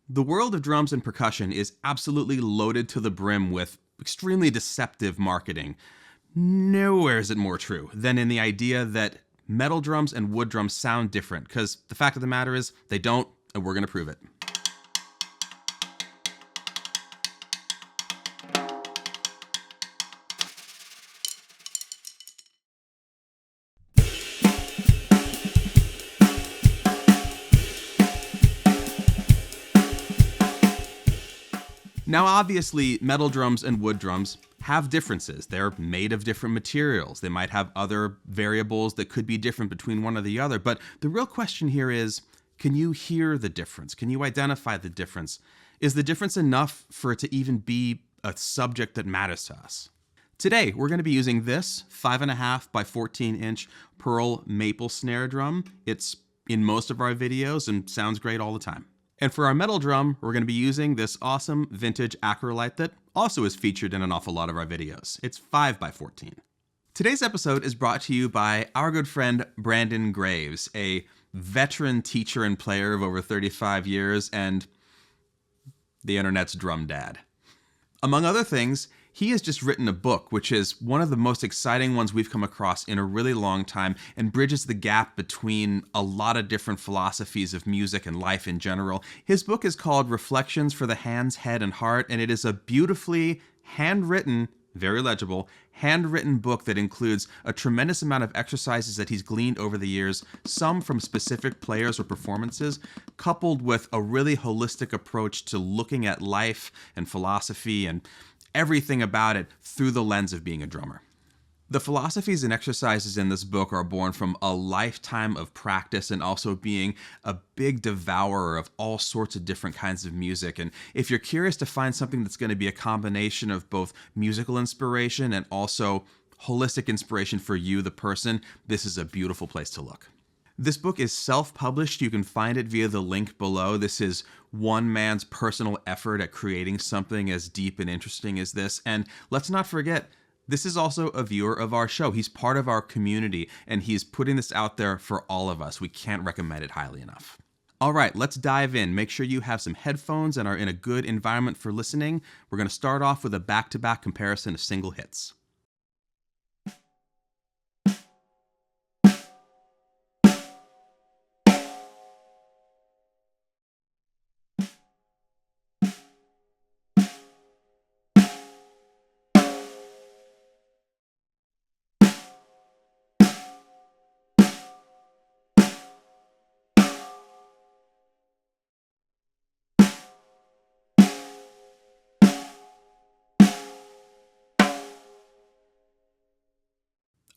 The world of drums and percussion is absolutely loaded to the brim with extremely deceptive marketing. Nowhere is it more true than in the idea that metal drums and wood drums sound different, because the fact of the matter is they don't, and we're going to prove it. Now, obviously, metal drums and wood drums have differences. They're made of different materials. They might have other variables that could be different between one or the other. But the real question here is, can you hear the difference? Can you identify the difference? Is the difference enough for it to even be a subject that matters to us? Today, we're going to be using this 5.5 by 14-inch pearl maple snare drum. It's in most of our videos and sounds great all the time. And for our metal drum, we're going to be using this awesome vintage Acrolite that also is featured in an awful lot of our videos. It's 5 by 14. Today's episode is brought to you by our good friend Brandon Graves, a veteran teacher and player of over 35 years and the internet's drum dad. Among other things, he has just written a book, which is one of the most exciting ones we've come across in a really long time and bridges the gap between a lot of different philosophies of music and life in general. His book is called Reflections for the Hands, Head, and Heart, and it is a beautifully handwritten, very legible, handwritten book that includes a tremendous amount of exercises that he's gleaned over the years, some from specific players or performances, coupled with a really holistic approach to looking at life and philosophy and everything about it through the lens of being a drummer. The philosophies and exercises in this book are born from a lifetime of practice and also being a big devourer of all sorts of different kinds of music. And if you're curious to find something that's going to be a combination of both musical inspiration and also holistic inspiration for you, the person, this is a beautiful place to look. This book is self-published. You can find it via the link below. This is one man's personal effort at creating something as deep and interesting as this. And let's not forget, this is also a viewer of our show. He's part of our community, and he's putting this out there for all of us. We can't recommend it highly enough. All right, let's dive in. Make sure you have some headphones and are in a good environment for listening. We're going to start off with a back-to-back comparison of single hits.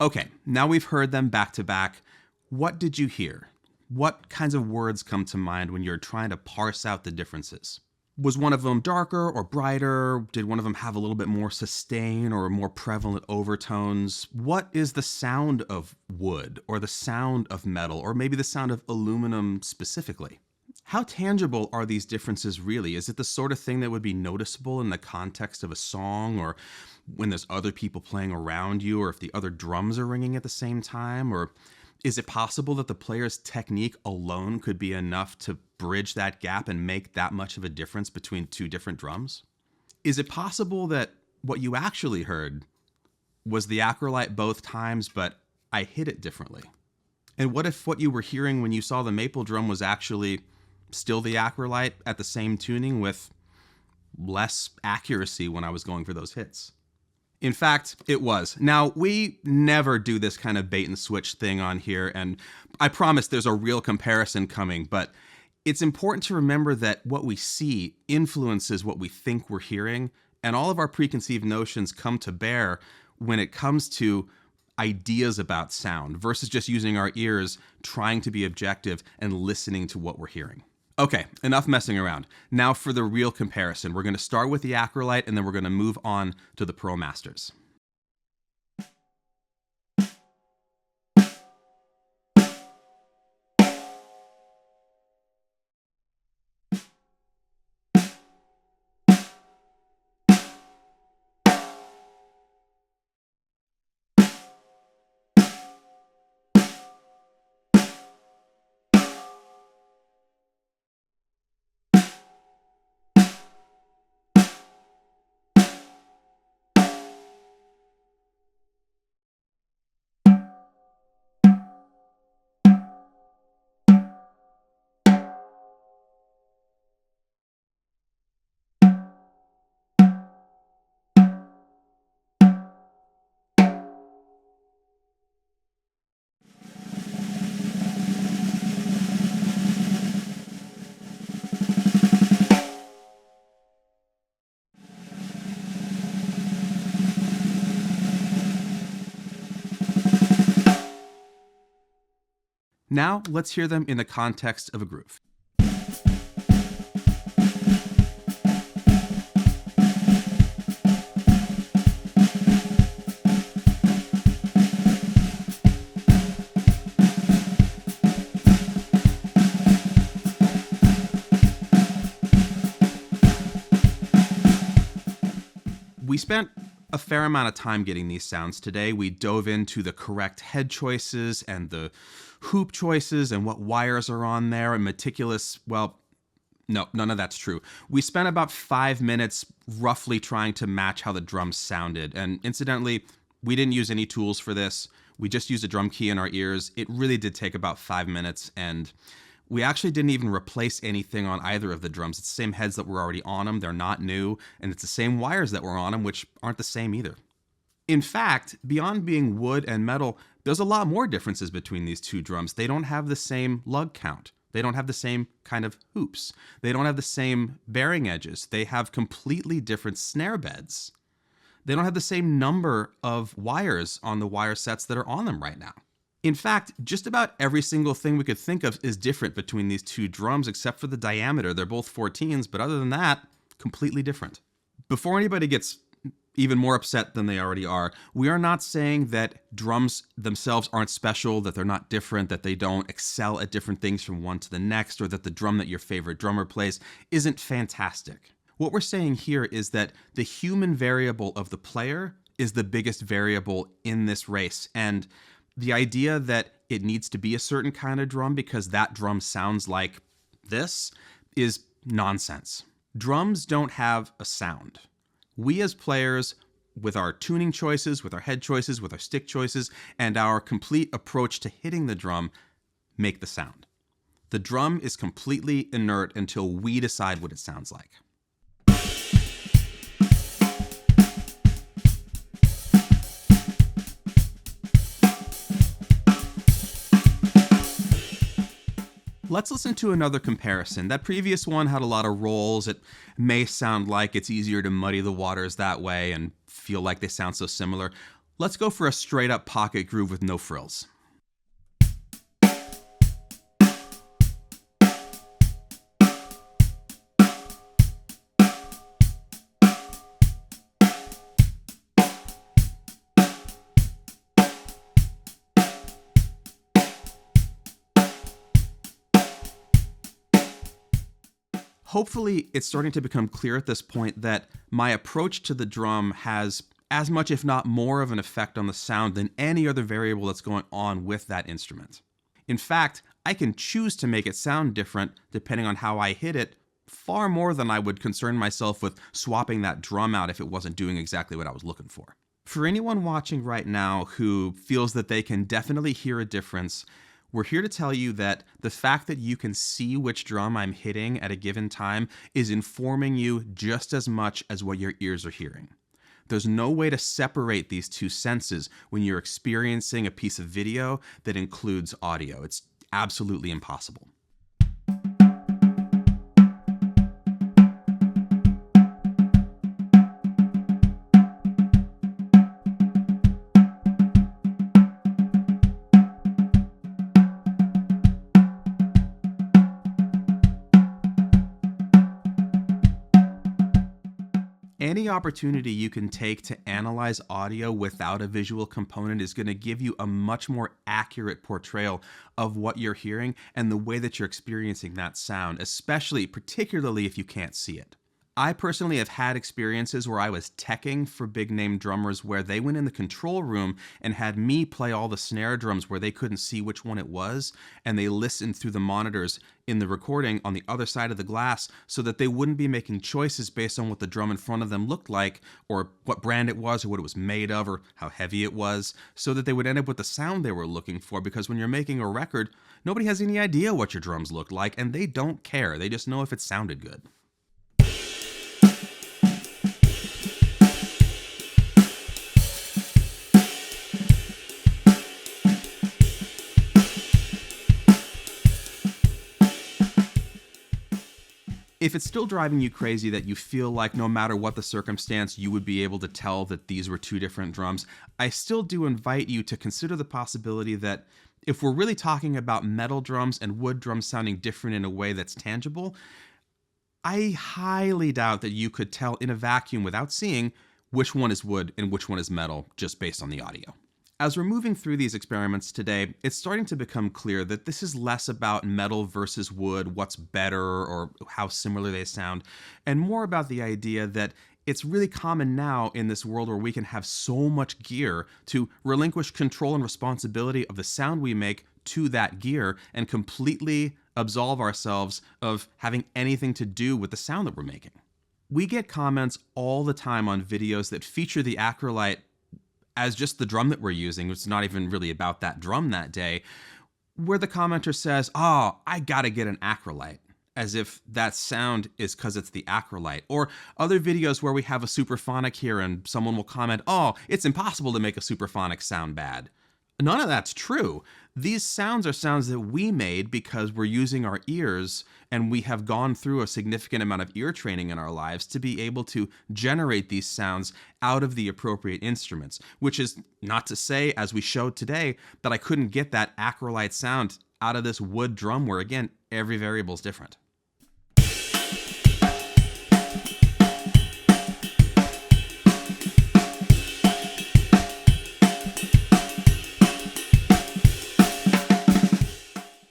Okay, now we've heard them back to back. What did you hear? What kinds of words come to mind when you're trying to parse out the differences? Was one of them darker or brighter? Did one of them have a little bit more sustain or more prevalent overtones? What is the sound of wood or the sound of metal or maybe the sound of aluminum specifically? How tangible are these differences really? Is it the sort of thing that would be noticeable in the context of a song or when there's other people playing around you or if the other drums are ringing at the same time? Or is it possible that the player's technique alone could be enough to bridge that gap and make that much of a difference between two different drums? Is it possible that what you actually heard was the Acrolite both times, but I hit it differently? And what if what you were hearing when you saw the maple drum was actually still the Acrolite at the same tuning with less accuracy when I was going for those hits? In fact, it was. Now, we never do this kind of bait and switch thing on here, and I promise there's a real comparison coming, but it's important to remember that what we see influences what we think we're hearing, and all of our preconceived notions come to bear when it comes to ideas about sound versus just using our ears, trying to be objective and listening to what we're hearing. Okay, enough messing around. Now for the real comparison. We're going to start with the Acrolite and then we're going to move on to the Pearl Masters. Now, let's hear them in the context of a groove. We spent a fair amount of time getting these sounds today. We dove into the correct head choices and the hoop choices and what wires are on there and meticulous, well, no, none of that's true. We spent about 5 minutes roughly trying to match how the drums sounded. And incidentally, we didn't use any tools for this. We just used a drum key in our ears. It really did take about 5 minutes, and we actually didn't even replace anything on either of the drums. It's the same heads that were already on them. They're not new. And it's the same wires that were on them, which aren't the same either. In fact, beyond being wood and metal, there's a lot more differences between these two drums. They don't have the same lug count. They don't have the same kind of hoops. They don't have the same bearing edges. They have completely different snare beds. They don't have the same number of wires on the wire sets that are on them right now. In fact, just about every single thing we could think of is different between these two drums, except for the diameter. They're both 14s, but other than that, completely different. Before anybody gets even more upset than they already are, we are not saying that drums themselves aren't special, that they're not different, that they don't excel at different things from one to the next, or that the drum that your favorite drummer plays isn't fantastic. What we're saying here is that the human variable of the player is the biggest variable in this race, and the idea that it needs to be a certain kind of drum because that drum sounds like this is nonsense. Drums don't have a sound. We as players, with our tuning choices, with our head choices, with our stick choices, and our complete approach to hitting the drum, make the sound. The drum is completely inert until we decide what it sounds like. Let's listen to another comparison. That previous one had a lot of rolls. It may sound like it's easier to muddy the waters that way and feel like they sound so similar. Let's go for a straight up pocket groove with no frills. Hopefully, it's starting to become clear at this point that my approach to the drum has as much, if not more, of an effect on the sound than any other variable that's going on with that instrument. In fact, I can choose to make it sound different depending on how I hit it, far more than I would concern myself with swapping that drum out if it wasn't doing exactly what I was looking for. For anyone watching right now who feels that they can definitely hear a difference, we're here to tell you that the fact that you can see which drum I'm hitting at a given time is informing you just as much as what your ears are hearing. There's no way to separate these two senses when you're experiencing a piece of video that includes audio. It's absolutely impossible. Any opportunity you can take to analyze audio without a visual component is going to give you a much more accurate portrayal of what you're hearing and the way that you're experiencing that sound, particularly if you can't see it. I personally have had experiences where I was teching for big name drummers where they went in the control room and had me play all the snare drums where they couldn't see which one it was, and they listened through the monitors in the recording on the other side of the glass so that they wouldn't be making choices based on what the drum in front of them looked like or what brand it was or what it was made of or how heavy it was, so that they would end up with the sound they were looking for, because when you're making a record, nobody has any idea what your drums look like and they don't care. They just know if it sounded good. If it's still driving you crazy that you feel like no matter what the circumstance, you would be able to tell that these were two different drums, I still do invite you to consider the possibility that if we're really talking about metal drums and wood drums sounding different in a way that's tangible, I highly doubt that you could tell in a vacuum without seeing which one is wood and which one is metal just based on the audio. As we're moving through these experiments today, it's starting to become clear that this is less about metal versus wood, what's better or how similar they sound, and more about the idea that it's really common now in this world where we can have so much gear to relinquish control and responsibility of the sound we make to that gear and completely absolve ourselves of having anything to do with the sound that we're making. We get comments all the time on videos that feature the Acrolite as just the drum that we're using. It's not even really about that drum that day, where the commenter says, "Oh, I gotta get an Acrolite," as if that sound is because it's the Acrolite. Or other videos where we have a superphonic here and someone will comment, "Oh, it's impossible to make a superphonic sound bad." None of that's true. These sounds are sounds that we made because we're using our ears, and we have gone through a significant amount of ear training in our lives to be able to generate these sounds out of the appropriate instruments, which is not to say, as we showed today, that I couldn't get that Acrolite sound out of this wood drum where, again, every variable is different.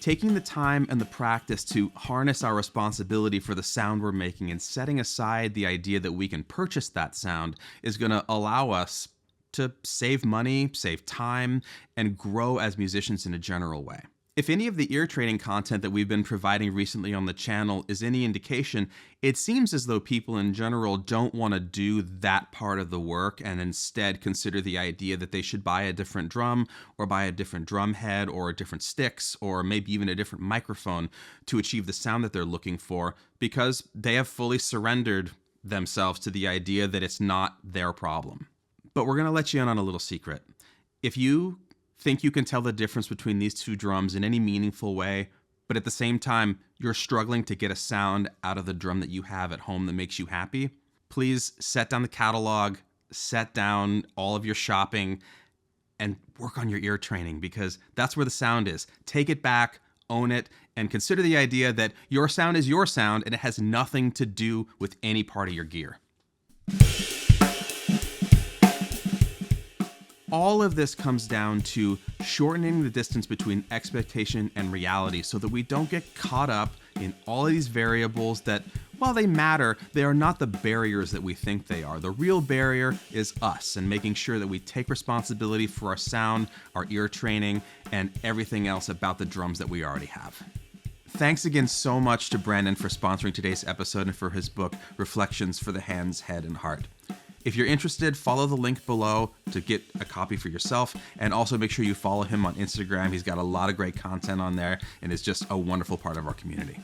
Taking the time and the practice to harness our responsibility for the sound we're making and setting aside the idea that we can purchase that sound is going to allow us to save money, save time, and grow as musicians in a general way. If any of the ear training content that we've been providing recently on the channel is any indication, it seems as though people in general don't want to do that part of the work and instead consider the idea that they should buy a different drum or buy a different drum head or different sticks or maybe even a different microphone to achieve the sound that they're looking for, because they have fully surrendered themselves to the idea that it's not their problem. But we're going to let you in on a little secret. If you think you can tell the difference between these two drums in any meaningful way, but at the same time you're struggling to get a sound out of the drum that you have at home that makes you happy, please set down the catalog, set down all of your shopping, and work on your ear training, because that's where the sound is. Take it back, own it, and consider the idea that your sound is your sound and it has nothing to do with any part of your gear. All of this comes down to shortening the distance between expectation and reality so that we don't get caught up in all of these variables that, while they matter, they are not the barriers that we think they are. The real barrier is us, and making sure that we take responsibility for our sound, our ear training, and everything else about the drums that we already have. Thanks again so much to Brandon for sponsoring today's episode and for his book, Reflections for the Hands, Head, and Heart. If you're interested, follow the link below to get a copy for yourself, and also make sure you follow him on Instagram. He's got a lot of great content on there and is just a wonderful part of our community.